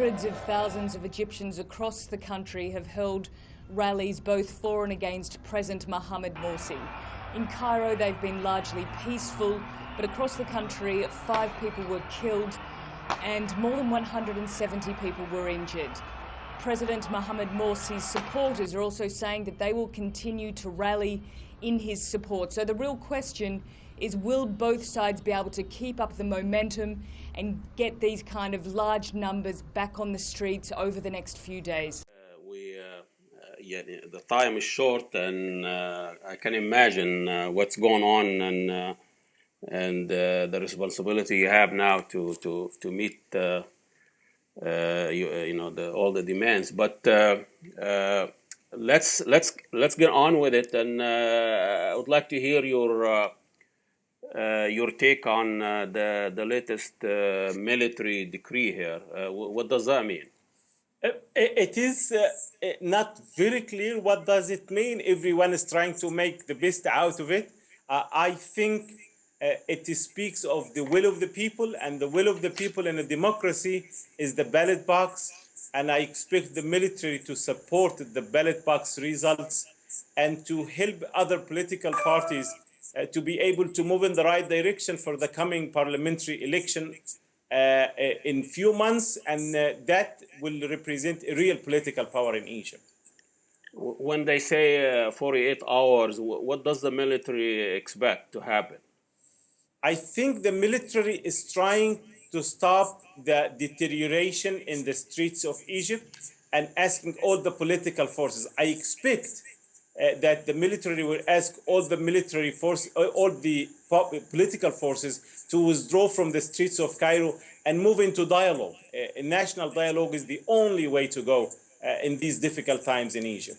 Hundreds of thousands of Egyptians across the country have held rallies both for and against President Mohamed Morsi. In Cairo, they've been largely peaceful, but across the country, 5 people were killed and more than 170 people were injured. President Mohamed Morsi's supporters are also saying that they will continue to rally in his support. So the real question is, will both sides be able to keep up the momentum and get these kind of large numbers back on the streets over the next few days? Yeah, the time is short, and I can imagine what's going on, and the responsibility you have now to meet all the demands. But let's get on with it, and I would like to hear your take on the latest military decree here. What does that mean? It is not very clear what does it mean. Everyone is trying to make the best out of it. I think it speaks of the will of the people, and the will of the people in a democracy is the ballot box. And I expect the military to support the ballot box results and to help other political parties to be able to move in the right direction for the coming parliamentary election in few months, and that will represent a real political power in Egypt. When they say 48 hours, what does the military expect to happen? I think the military is trying to stop the deterioration in the streets of Egypt and asking all the political forces. I expect that the military will ask all the military force, all the political forces to withdraw from the streets of Cairo and move into dialogue. A national dialogue is the only way to go in these difficult times in Egypt.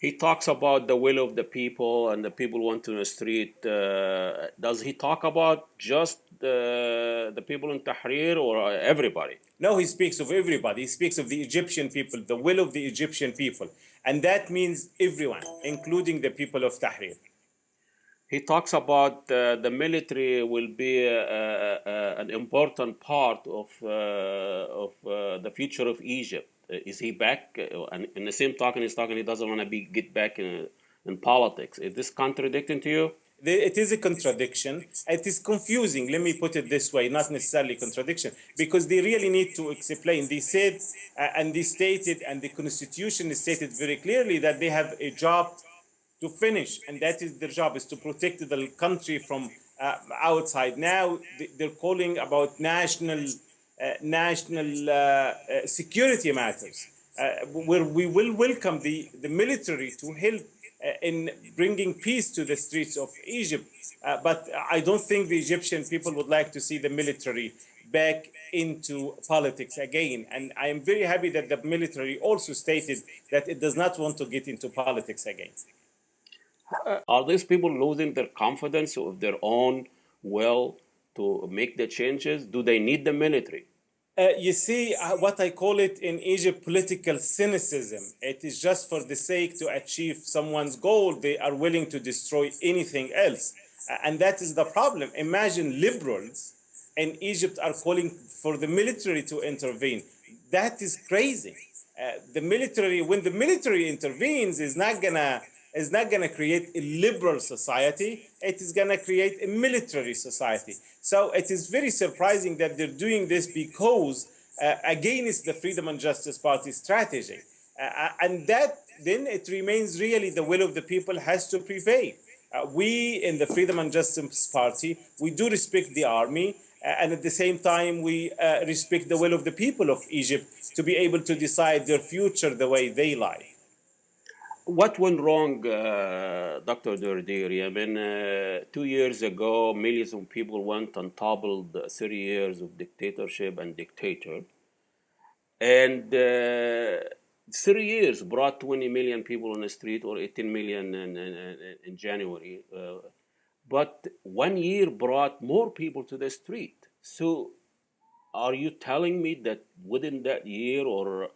He talks about the will of the people and the people want to the street. Does he talk about just the people in Tahrir or everybody? No, he speaks of everybody. He speaks of the Egyptian people, the will of the Egyptian people. And that means everyone, including the people of Tahrir. He talks about the military will be an important part of the future of Egypt. Is he back? And in the same talking, he doesn't want to get back in politics. Is this contradicting to you? It is a contradiction. It is confusing. Let me put it this way, not necessarily contradiction, because they really need to explain. They said and they stated, and the Constitution stated very clearly that they have a job to finish, and that is their job, is to protect the country from outside. Now they're calling about national security matters, where we will welcome the military to help in bringing peace to the streets of Egypt. But I don't think the Egyptian people would like to see the military back into politics again. And I am very happy that the military also stated that it does not want to get into politics again. Are these people losing their confidence of their own will to make the changes? Do they need the military? You see, what I call it in Egypt, political cynicism. It is just for the sake to achieve someone's goal. They are willing to destroy anything else. And that is the problem. Imagine liberals in Egypt are calling for the military to intervene. That is crazy. The military, when the military intervenes, is not gonna create a liberal society. It is gonna create a military society. So it is very surprising that they're doing this because against the Freedom and Justice Party strategy. And that then it remains really the will of the people has to prevail. We in the Freedom and Justice Party, we do respect the army, and at the same time we respect the will of the people of Egypt to be able to decide their future the way they like. What went wrong, Dr. Dardery? I mean, 2 years ago, millions of people went and toppled 30 years of dictatorship and dictator. And 3 years brought 20 million people on the street, or 18 million in January. But 1 year brought more people to the street. So are you telling me that within that year, or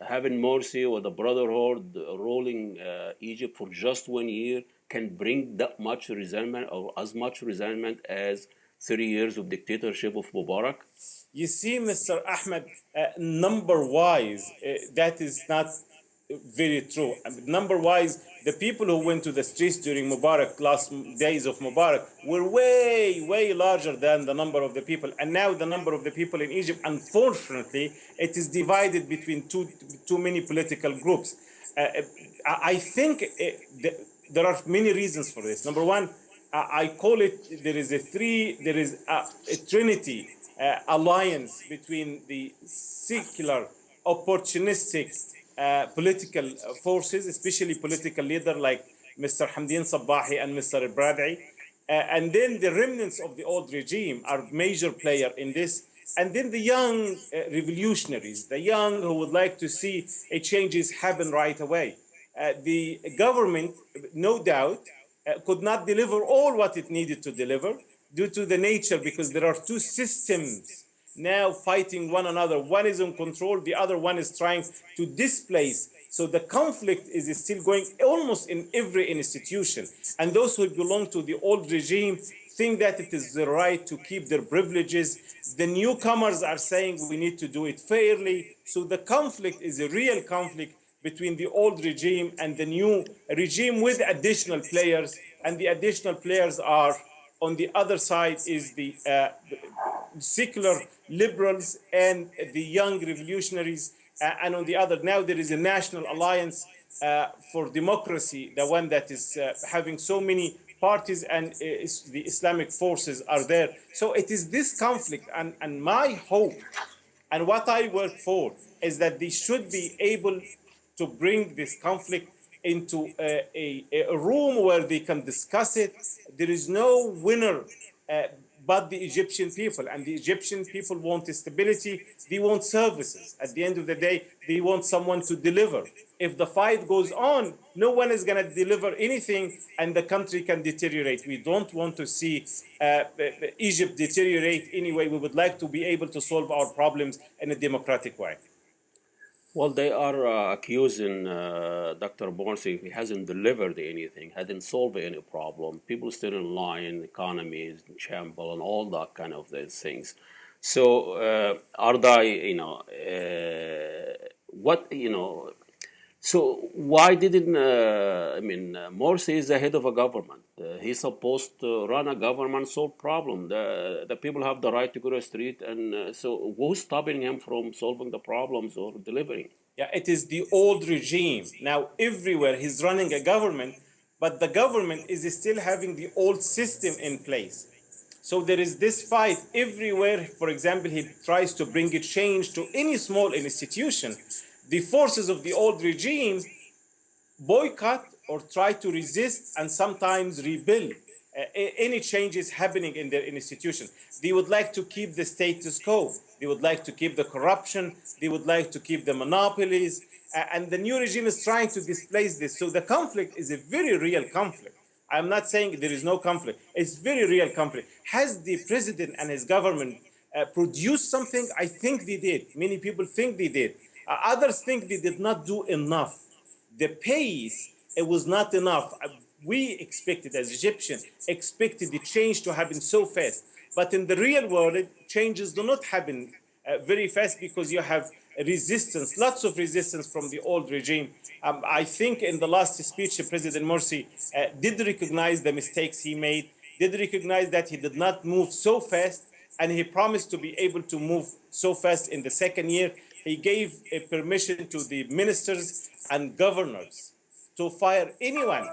having Morsi or the Brotherhood ruling Egypt for just 1 year can bring that much resentment, or as much resentment as 30 years of dictatorship of Mubarak? You see, Mr. Ahmed, number-wise, that is not very true. I mean, number-wise, the people who went to the streets during Mubarak, last days of Mubarak, were way, way larger than the number of the people. And now the number of the people in Egypt, unfortunately, it is divided between too many political groups. I think there are many reasons for this. Number one, I call it, there is a trinity alliance between the secular, opportunistic political forces, especially political leaders like Mr. Hamdin Sabbahi and Mr. Bradley. And then the remnants of the old regime are major player in this. And then the young revolutionaries, the young who would like to see changes happen right away. The government, no doubt, could not deliver all what it needed to deliver due to the nature, because there are two systems now fighting one another. One is in control, the other one is trying to displace. So the conflict is still going almost in every institution. And those who belong to the old regime think that it is the right to keep their privileges. The newcomers are saying we need to do it fairly. So the conflict is a real conflict between the old regime and the new regime with additional players. And the additional players are, on the other side is the secular liberals and the young revolutionaries. And on the other, now there is a national alliance for democracy, the one that is having so many parties, and the Islamic forces are there. So it is this conflict, and my hope and what I work for is that they should be able to bring this conflict into a room where they can discuss it. There is no winner but the Egyptian people, and the Egyptian people want stability. They want services. At the end of the day, they want someone to deliver. If the fight goes on, no one is going to deliver anything, and the country can deteriorate. We don't want to see Egypt deteriorate anyway. We would like to be able to solve our problems in a democratic way. Well, they are accusing Dr. Morsi. He hasn't delivered anything, hasn't solved any problem. People still in line, economy is in shambles, and all that kind of these things. So, are they, what, so why didn't, Morsi is the head of a government. He's supposed to run a government, solve problem. The people have the right to go to the street, and so who's stopping him from solving the problems or delivering? Yeah, it is the old regime. Now, everywhere he's running a government, but the government is still having the old system in place. So there is this fight everywhere. For example, he tries to bring a change to any small institution. The forces of the old regime boycott or try to resist and sometimes rebuild any changes happening in their institution. They would like to keep the status quo. They would like to keep the corruption. They would like to keep the monopolies. And the new regime is trying to displace this. So the conflict is a very real conflict. I'm not saying there is no conflict. It's very real conflict. Has the president and his government produced something? I think they did. Many people think they did. Others think they did not do enough. The pace, it was not enough. We expected, as Egyptians, expected the change to happen so fast. But in the real world, changes do not happen very fast because you have resistance, lots of resistance from the old regime. I think in the last speech, President Morsi did recognize the mistakes he made, did recognize that he did not move so fast, and he promised to be able to move so fast in the second year. He gave a permission to the ministers and governors to fire anyone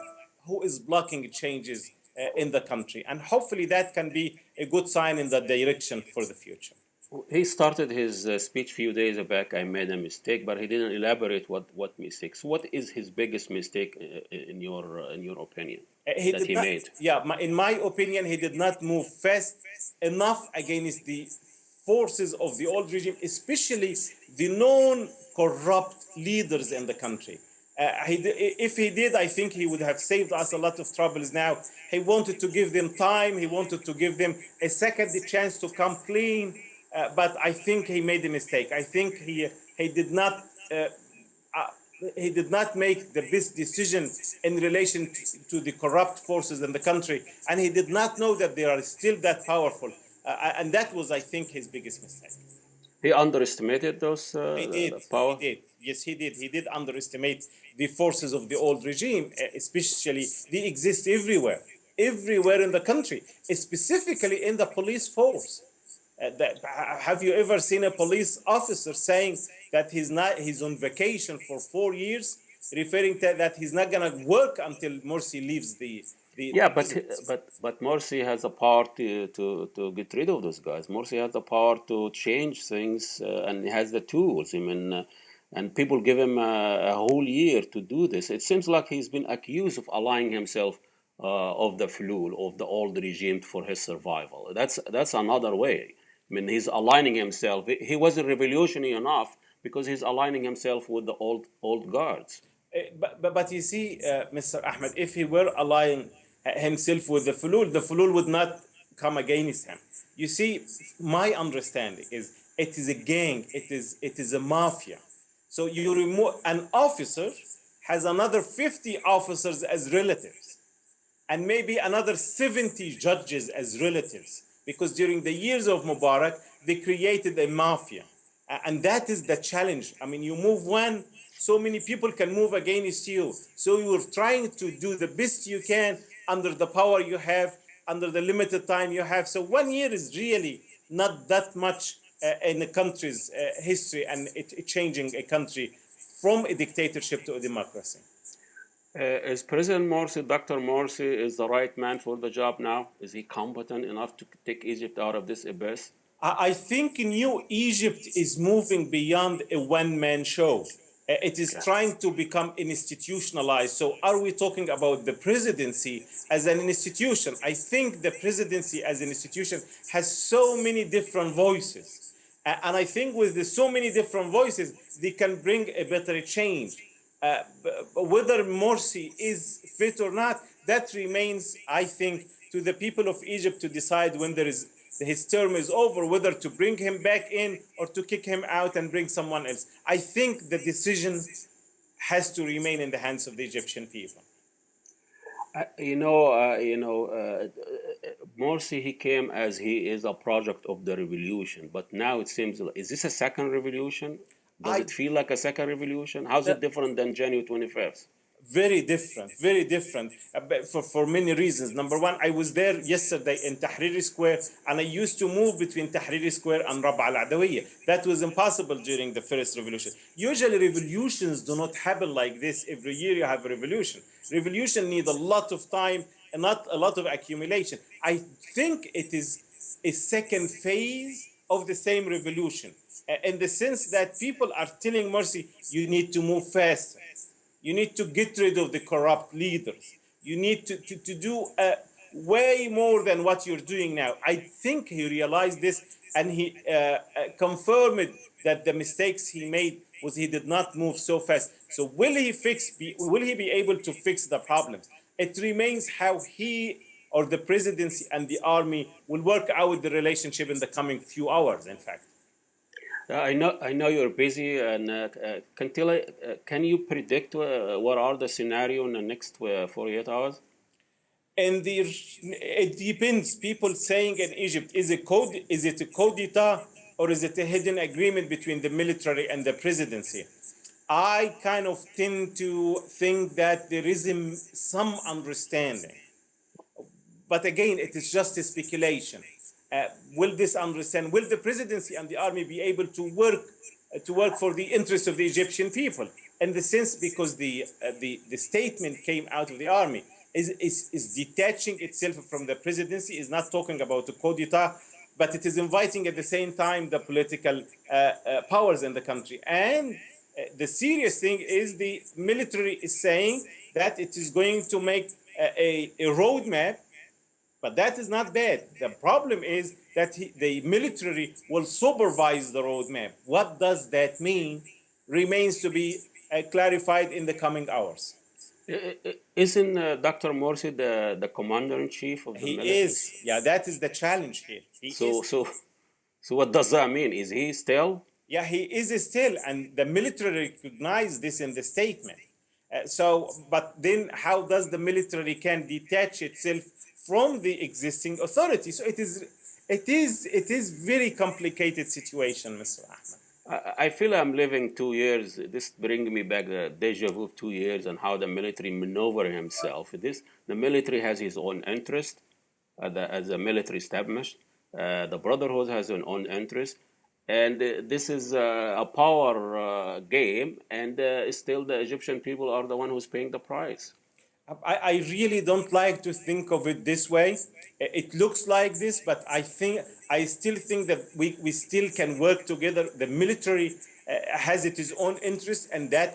who is blocking changes in the country. And hopefully that can be a good sign in that direction for the future. He started his speech a few days back. I made a mistake, but he didn't elaborate what mistakes. What is his biggest mistake in your opinion that he made? Yeah, in my opinion, he did not move fast enough against the forces of the old regime, especially the known corrupt leaders in the country. If he did, I think he would have saved us a lot of troubles now. He wanted to give them time. He wanted to give them a second chance to come clean. But I think he made a mistake. I think he did not he did not make the best decision in relation to the corrupt forces in the country, and he did not know that they are still that powerful. And that was, I think, his biggest mistake. He underestimated those He did. the power. He did. Yes, he did. He did underestimate the forces of the old regime, especially they exist everywhere in the country, specifically in the police force. Have you ever seen a police officer saying that he's on vacation for 4 years, referring to that he's not going to work until Morsi leaves Yeah, the presidency? but Morsi has the power to get rid of those guys. Morsi has the power to change things, and he has the tools. I mean, and people give him a whole year to do this. It seems like he's been accused of allying himself of the flule of the old regime for his survival. That's another way. I mean, he's aligning himself. He wasn't revolutionary enough because he's aligning himself with the old guards. But you see, Mr. Ahmed, if he were allying himself with the Fulul would not come against him. You see, my understanding is it is a gang, it is a mafia. So you remove an officer has another 50 officers as relatives, and maybe another 70 judges as relatives, because during the years of Mubarak, they created a mafia. And that is the challenge. I mean, you move one, so many people can move against you. So you're trying to do the best you can under the power you have, under the limited time you have. So 1 year is really not that much in a country's history, and it changing a country from a dictatorship to a democracy. Is President Morsi, Dr. Morsi, is the right man for the job now? Is he competent enough to take Egypt out of this abyss? I think New Egypt is moving beyond a one-man show. It is trying to become institutionalized. So are we talking about the presidency as an institution? I think the presidency as an institution has so many different voices. And I think with the so many different voices, they can bring a better change. Whether Morsi is fit or not, that remains, I think, to the people of Egypt to decide when his term is over, whether to bring him back in or to kick him out and bring someone else. I think the decision has to remain in the hands of the Egyptian people. Morsi, he came as he is a project of the revolution, but now it seems, is this a second revolution? Does it feel like a second revolution? How's it different than January 25th? Very different, very different, for many reasons. Number one, I was there yesterday in Tahrir Square, and I used to move between Tahrir Square and Rab'a al-Adawiyya. That was impossible during the first revolution. Usually revolutions do not happen like this. Every year you have a revolution. Revolution need a lot of time and not a lot of accumulation. I think it is a second phase of the same revolution, in the sense that people are telling Morsi, you need to move faster. You need to get rid of the corrupt leaders. You need to do way more than what you're doing now. I think he realized this, and he confirmed that the mistakes he made was he did not move so fast. So will he be able to fix the problems? It remains how he or the presidency and the army will work out the relationship in the coming few hours, in fact. I know you're busy, and can you predict what are the scenario in the next 48 hours? It depends. People saying in Egypt, is it a coup d'etat, or is it a hidden agreement between the military and the presidency? I kind of tend to think that there is some understanding. But again, it is just a speculation. Will the presidency and the army be able to work for the interests of the Egyptian people? In the sense, because the statement came out of the army is detaching itself from the presidency, is not talking about a coup d'etat, but it is inviting at the same time the political powers in the country. And the serious thing is the military is saying that it is going to make a roadmap. But that is not bad. The problem is that the military will supervise the roadmap. What does that mean remains to be clarified in the coming hours. Isn't Dr. Morsi the commander-in-chief of the military? He is. Yeah, that is the challenge here. So what does that mean? Is he still? Yeah, he is still, and the military recognize this in the statement. But then how does the military can detach itself from the existing authority? So it is very complicated situation, Mr. Ahmed. I feel I'm living 2 years. This brings me back the deja vu of 2 years and how the military maneuver himself. The military has his own interest as a military establishment. The Brotherhood has an own interest, and this is a power game. And still, the Egyptian people are the one who's paying the price. I really don't like to think of it this way. It looks like this, but I still think that we still can work together. The military has its own interest, and that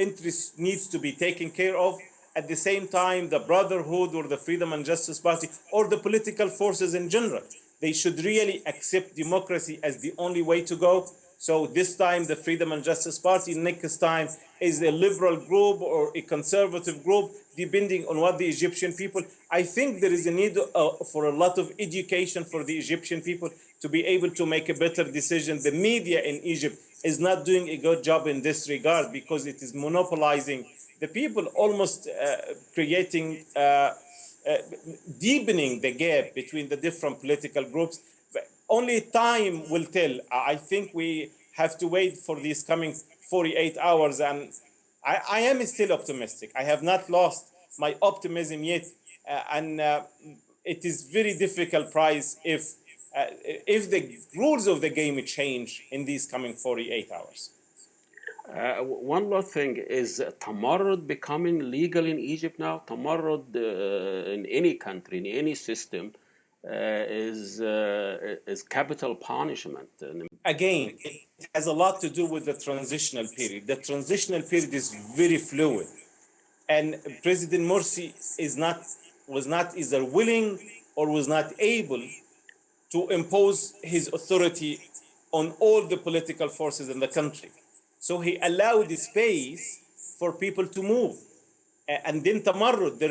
interest needs to be taken care of. At the same time, the Brotherhood or the Freedom and Justice Party or the political forces in general, they should really accept democracy as the only way to go. So this time the Freedom and Justice Party, next time is a liberal group or a conservative group, depending on what the Egyptian people. I think there is a need for a lot of education for the Egyptian people to be able to make a better decision. The media in Egypt is not doing a good job in this regard because it is monopolizing the people, almost creating deepening the gap between the different political groups. But only time will tell. I think we have to wait for these coming 48 hours, and I am still optimistic. I have not lost my optimism yet, and it is very difficult price if the rules of the game change in these coming 48 hours. One last thing is tamarrud becoming legal in Egypt now. Tamarrud in any country, in any system, is capital punishment. Again, it has a lot to do with the transitional period. The transitional period is very fluid, and President Morsi was not either willing or was not able to impose his authority on all the political forces in the country. So he allowed the space for people to move. And then Tamarrud, the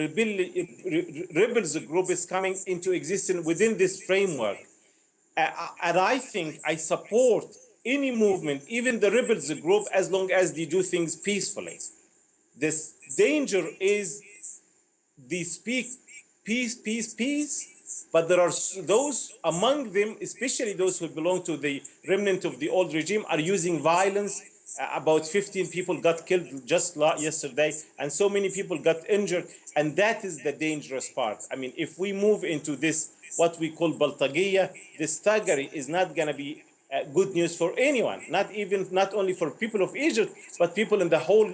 rebels group, is coming into existence within this framework. And I think I support any movement, even the rebels group, as long as they do things peacefully. This danger is they speak peace, peace, peace, but there are those among them, especially those who belong to the remnant of the old regime, are using violence. About 15 people got killed just yesterday, and so many people got injured, and that is the dangerous part. I mean, if we move into this, what we call baltagiya, this thuggery is not going to be good news for anyone, not only for people of Egypt, but people in the whole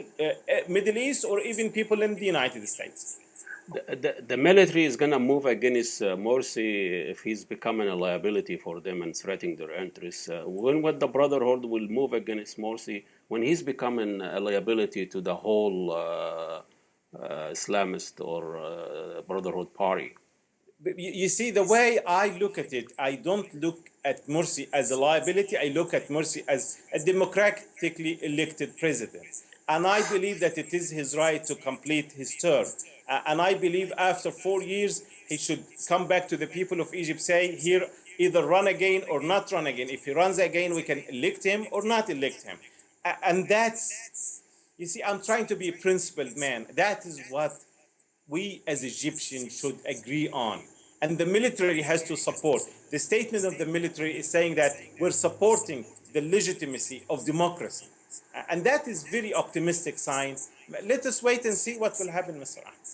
Middle East, or even people in the United States. The military is going to move against Morsi if he's becoming a liability for them and threatening their interests. When the Brotherhood will move against Morsi when he's becoming a liability to the whole Islamist or Brotherhood party? You see, the way I look at it, I don't look at Morsi as a liability. I look at Morsi as a democratically elected president. And I believe that it is his right to complete his term. And I believe after 4 years, he should come back to the people of Egypt, say, here, either run again or not run again. If he runs again, we can elect him or not elect him. And that's, you see, I'm trying to be a principled man. That is what we as Egyptians should agree on. And the military has to support. The statement of the military is saying that we're supporting the legitimacy of democracy. And that is very optimistic sign. Let us wait and see what will happen, Mr. Ahmed.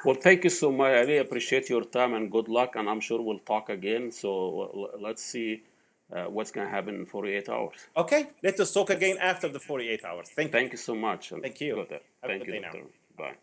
Well, thank you so much. I really appreciate your time and good luck. And I'm sure we'll talk again. So let's see what's going to happen in 48 hours. Okay, let us talk again after the 48 hours. Thank you so much. Thank you. Thank you, Doctor. Bye.